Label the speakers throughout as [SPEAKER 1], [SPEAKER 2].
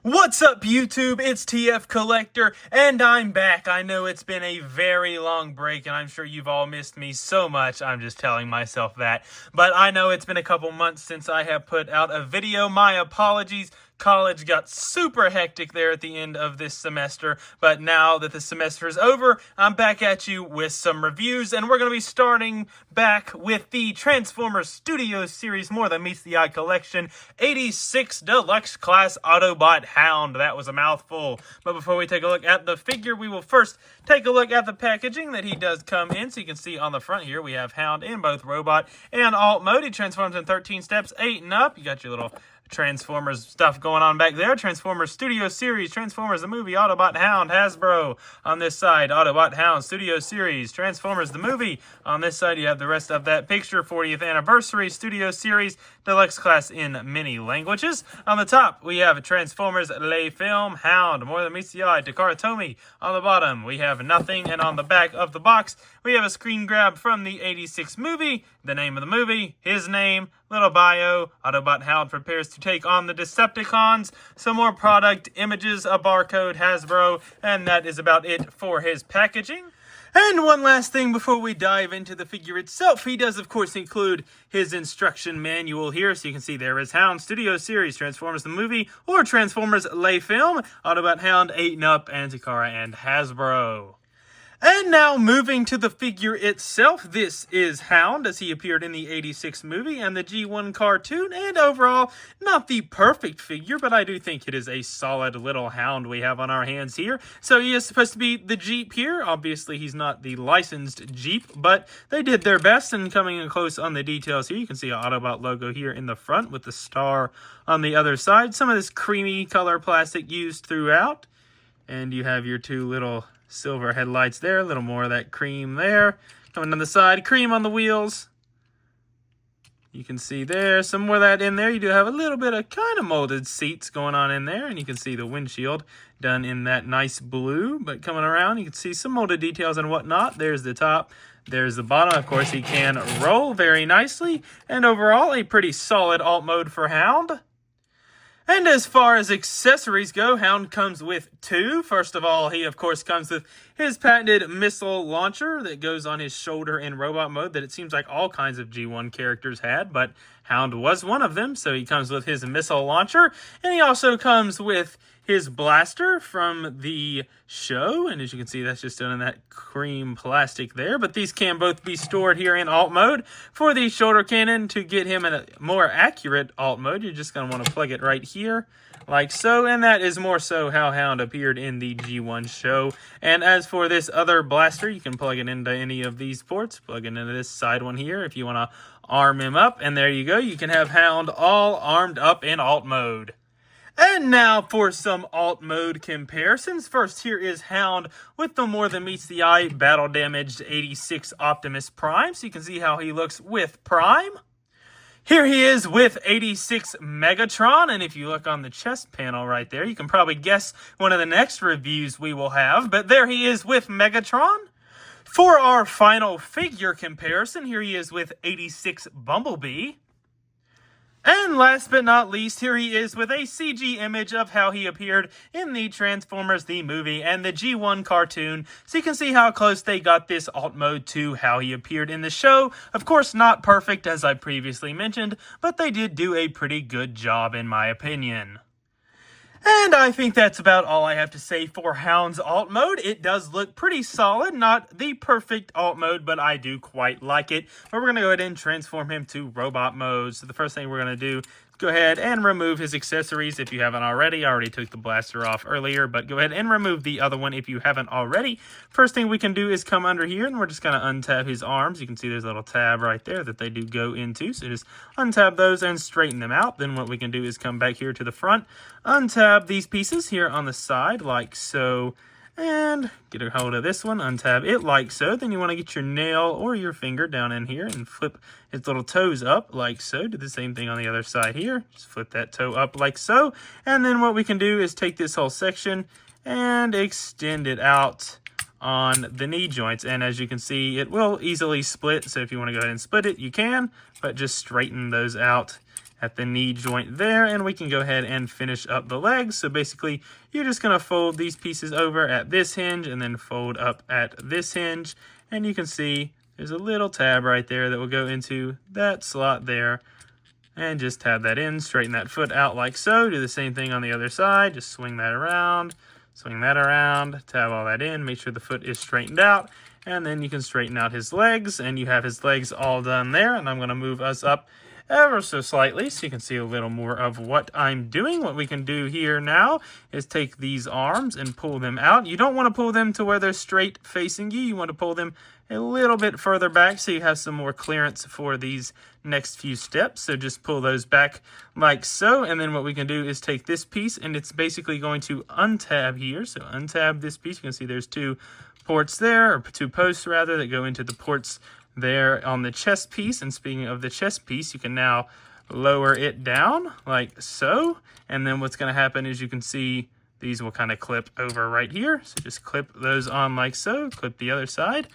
[SPEAKER 1] What's up, YouTube? It's TF Collector, and I'm back. I know it's been a very long break, and I'm sure you've all missed me so much. I'm just telling myself that. But I know it's been a couple months since I have put out a video. My apologies. College got super hectic there at the end of this semester, but now that the semester is over, I'm back at you with some reviews, and we're going to be starting back with the Transformers Studios series More Than Meets the Eye collection, 86 Deluxe Class Autobot HOUND. That was a mouthful. But before we take a look at the figure, we will first take a look at the packaging that he does come in. So you can see on the front here, we have HOUND in both robot and alt mode. He transforms in 13 steps, 8 and up. You got your little Transformers stuff going on back there. Transformers Studio Series, Transformers the Movie, Autobot HOUND, Hasbro. On this side, Autobot HOUND, Studio Series, Transformers the Movie. On this side, you have the rest of that picture, 40th Anniversary, Studio Series, Deluxe Class in many languages. On the top, we have Transformers Lay Film, HOUND, More Than Meets the Eye, Takara Tomy. On the bottom, we have nothing, and on the back of the box, we have a screen grab from the 86 movie, the name of the movie, his name, little bio, Autobot HOUND prepares to take on the Decepticons, some more product images, a barcode, Hasbro, and that is about it for his packaging. And one last thing before we dive into the figure itself, he does of course include his instruction manual here, so you can see there is HOUND, Studio Series, Transformers the Movie, or Transformers Lay Film, Autobot HOUND, 8 and Up, and Takara and Hasbro. And now moving to the figure itself, this is HOUND as he appeared in the 86 movie and the G1 cartoon, and overall, not the perfect figure, but I do think it is a solid little HOUND we have on our hands here. So he is supposed to be the Jeep here. Obviously, he's not the licensed Jeep, but they did their best, and coming in close on the details here, you can see an Autobot logo here in the front with the star on the other side. Some of this creamy color plastic used throughout, and you have your two little silver headlights there, a little more of that cream there. Coming on the side, cream on the wheels. You can see there, some more of that in there. You do have a little bit of kind of molded seats going on in there, and you can see the windshield done in that nice blue. But coming around, you can see some molded details and whatnot. There's the top, there's the bottom. Of course, he can roll very nicely, and overall, a pretty solid alt mode for HOUND. And as far as accessories go, HOUND comes with two. First of all, he of course comes with his patented missile launcher that goes on his shoulder in robot mode that it seems like all kinds of G1 characters had, but HOUND was one of them, so he comes with his missile launcher. And he also comes with his blaster from the show, and as you can see, that's just done in that cream plastic there. But these can both be stored here in alt mode. For the shoulder cannon, to get him in a more accurate alt mode, you're just going to want to plug it right here, like so, and that is more so how HOUND appeared in the G1 show. And as for this other blaster, you can plug it into any of these ports. Plug it into this side one here if you want to arm him up, and there you go. You can have HOUND all armed up in alt mode. And now for some alt mode comparisons. First, here is HOUND with the More Than Meets the Eye battle damaged 86 Optimus Prime. So you can see how he looks with Prime. Here he is with 86 Megatron, and if you look on the chest panel right there, you can probably guess one of the next reviews we will have, but there he is with Megatron. For our final figure comparison, here he is with 86 Bumblebee. And last but not least, here he is with a CG image of how he appeared in the Transformers the Movie and the G1 cartoon, so you can see how close they got this alt mode to how he appeared in the show. Of course, not perfect, as I previously mentioned, but they did do a pretty good job in my opinion. And I think that's about all I have to say for HOUND's alt mode. It does look pretty solid, not the perfect alt mode, but I do quite like it. But we're going to go ahead and transform him to robot mode. So the first thing we're going to do is go ahead and remove his accessories if you haven't already. I already took the blaster off earlier, but go ahead and remove the other one if you haven't already. First thing we can do is come under here, and we're just going to untab his arms. You can see there's a little tab right there that they do go into, so just untab those and straighten them out. Then what we can do is come back here to the front, untab these pieces here on the side like so, and get a hold of this one, untab it like so. Then you want to get your nail or your finger down in here and flip its little toes up like so. Do the same thing on the other side here. Just flip that toe up like so. And then what we can do is take this whole section and extend it out on the knee joints. And as you can see, it will easily split. So if you want to go ahead and split it, you can, but just straighten those out at the knee joint there, and we can go ahead and finish up the legs. So basically, you're just going to fold these pieces over at this hinge and then fold up at this hinge, and you can see there's a little tab right there that will go into that slot there, and just tab that in, straighten that foot out like so. Do the same thing on the other side, just swing that around, tab all that in, make sure the foot is straightened out, and then you can straighten out his legs, and you have his legs all done there. And I'm going to move us up ever so slightly so you can see a little more of what I'm doing. What we can do here now is take these arms and pull them out. You don't want to pull them to where they're straight facing you. You want to pull them a little bit further back so you have some more clearance for these next few steps. So just pull those back like so, and then what we can do is take this piece, and it's basically going to untab here. So untab this piece. You can see there's two ports there, or two posts rather, that go into the ports there on the chest piece. And speaking of the chest piece, you can now lower it down like so, and then what's going to happen is you can see these will kind of clip over right here. So just clip those on like so, clip the other side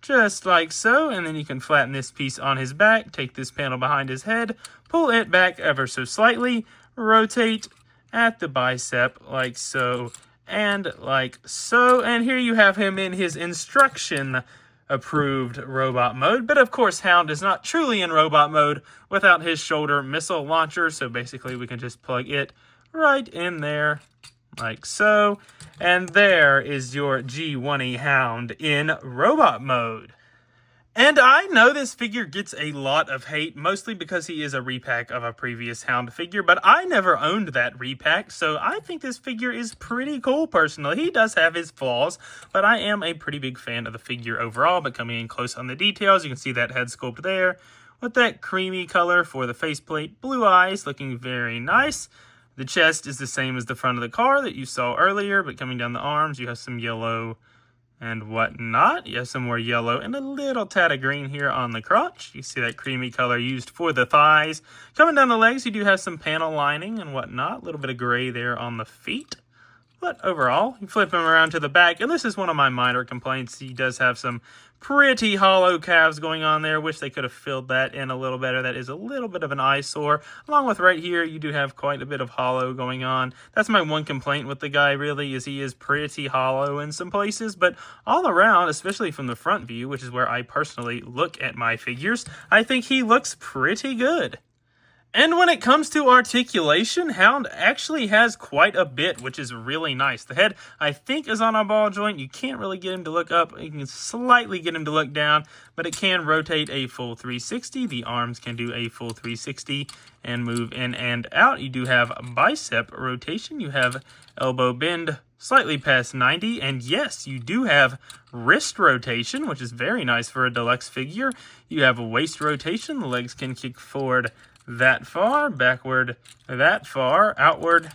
[SPEAKER 1] just like so, and then you can flatten this piece on his back, take this panel behind his head, pull it back ever so slightly, rotate at the bicep like so and like so, and here you have him in his instruction approved robot mode. But of course, Hound is not truly in robot mode without his shoulder missile launcher, so basically we can just plug it right in there like so, and there is your G1E Hound in robot mode. And I know this figure gets a lot of hate, mostly because he is a repack of a previous Hound figure, but I never owned that repack, so I think this figure is pretty cool personally. He does have his flaws, but I am a pretty big fan of the figure overall. But coming in close on the details, you can see that head sculpt there with that creamy color for the faceplate, blue eyes, looking very nice. The chest is the same as the front of the car that you saw earlier, but coming down the arms, you have some yellow and whatnot. You have some more yellow and a little tad of green here on the crotch. You see that creamy color used for the thighs. Coming down the legs, you do have some panel lining and whatnot. A little bit of gray there on the feet. But overall, you flip him around to the back, and this is one of my minor complaints. He does have some pretty hollow calves going on there. Wish they could have filled that in a little better. That is a little bit of an eyesore. Along with right here, you do have quite a bit of hollow going on. That's my one complaint with the guy, really, is he is pretty hollow in some places. But all around, especially from the front view, which is where I personally look at my figures, I think he looks pretty good. And when it comes to articulation, Hound actually has quite a bit, which is really nice. The head, I think, is on a ball joint. You can't really get him to look up. You can slightly get him to look down, but it can rotate a full 360. The arms can do a full 360 and move in and out. You do have bicep rotation. You have elbow bend slightly past 90. And yes, you do have wrist rotation, which is very nice for a deluxe figure. You have a waist rotation. The legs can kick forward that far, backward that far, outward.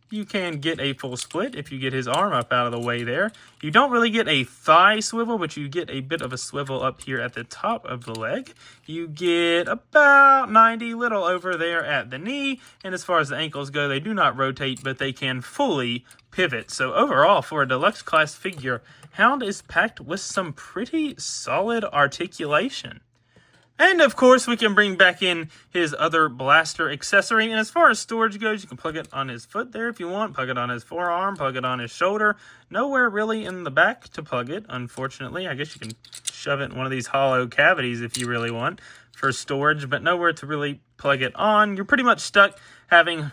[SPEAKER 1] You can get a full split if you get his arm up out of the way there. You don't really get a thigh swivel, but you get a bit of a swivel up here at the top of the leg. You get about 90, little over there at the knee. And as far as the ankles go, they do not rotate, but they can fully pivot. So overall, for a deluxe class figure, Hound is packed with some pretty solid articulation. And of course, we can bring back in his other blaster accessory. And as far as storage goes, you can plug it on his foot there if you want. Plug it on his forearm, plug it on his shoulder. Nowhere really in the back to plug it, unfortunately. I guess you can shove it in one of these hollow cavities if you really want for storage, but nowhere to really plug it on. You're pretty much stuck having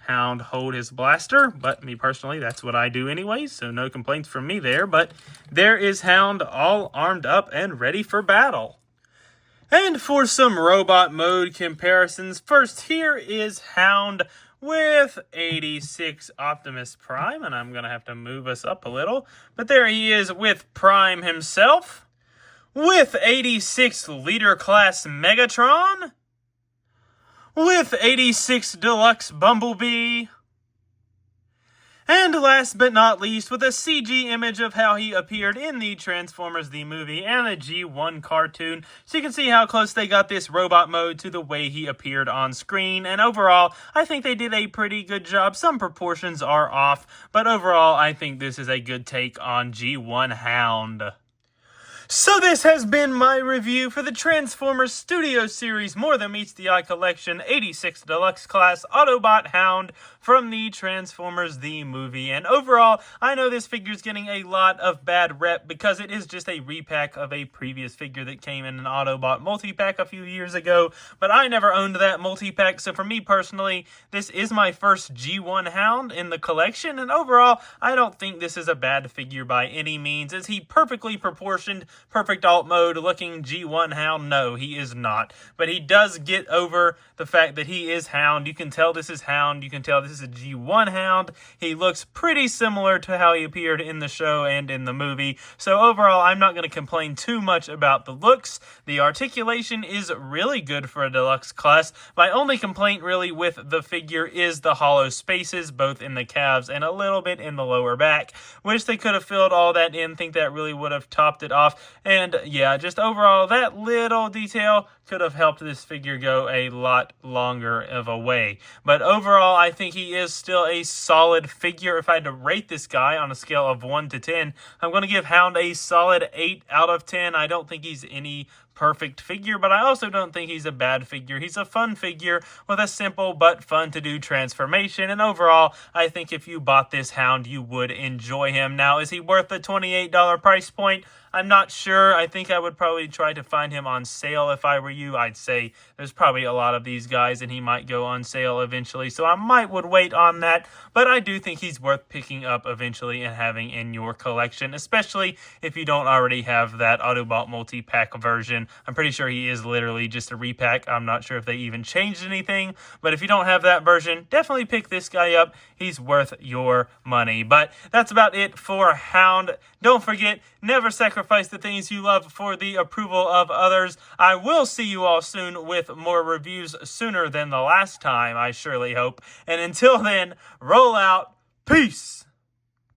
[SPEAKER 1] Hound hold his blaster, but me personally, that's what I do anyway, so no complaints from me there. But there is Hound all armed up and ready for battle. And for some robot mode comparisons, first here is Hound with 86 Optimus Prime, and I'm going to have to move us up a little, but there he is with Prime himself, with 86 Leader Class Megatron, with 86 Deluxe Bumblebee, and last but not least, with a CG image of how he appeared in the Transformers the movie and the G1 cartoon. So you can see how close they got this robot mode to the way he appeared on screen. And overall, I think they did a pretty good job. Some proportions are off, but overall, I think this is a good take on G1 Hound. So this has been my review for the Transformers Studio Series More Than Meets the Eye Collection 86 Deluxe Class Autobot Hound from the Transformers the movie. And overall, I know this figure is getting a lot of bad rep because it is just a repack of a previous figure that came in an Autobot multi-pack a few years ago, but I never owned that multi-pack, so for me personally, this is my first G1 Hound in the collection, and overall, I don't think this is a bad figure by any means. Is he perfectly proportioned, perfect alt mode looking G1 Hound? No, he is not. But he does get over the fact that he is Hound. You can tell this is Hound. You can tell this is a G1 Hound. He looks pretty similar to how he appeared in the show and in the movie. So overall, I'm not going to complain too much about the looks. The articulation is really good for a deluxe class. My only complaint really with the figure is the hollow spaces, both in the calves and a little bit in the lower back. Wish they could have filled all that in. Think that really would have topped it off. And yeah, just overall, that little detail could have helped this figure go a lot longer of a way. But overall, I think he is still a solid figure. If I had to rate this guy on a scale of 1 to 10, I'm going to give Hound a solid 8 out of 10. I don't think he's any perfect figure, but I also don't think he's a bad figure. He's a fun figure with a simple but fun to do transformation, and overall, I think if you bought this Hound, you would enjoy him. Now, is he worth the $28 price point? I'm not sure. I think I would probably try to find him on sale if I were you. I'd say there's probably a lot of these guys and he might go on sale eventually, so I would wait on that, but I do think he's worth picking up eventually and having in your collection, especially if you don't already have that Autobot multi-pack version. I'm pretty sure he is literally just a repack. I'm not sure if they even changed anything, but if you don't have that version, definitely pick this guy up. He's worth your money. But that's about it for Hound. Don't forget, never sacrifice the things you love for the approval of others. I will see you all soon with more reviews sooner than the last time, I surely hope. And until then, roll out. Peace!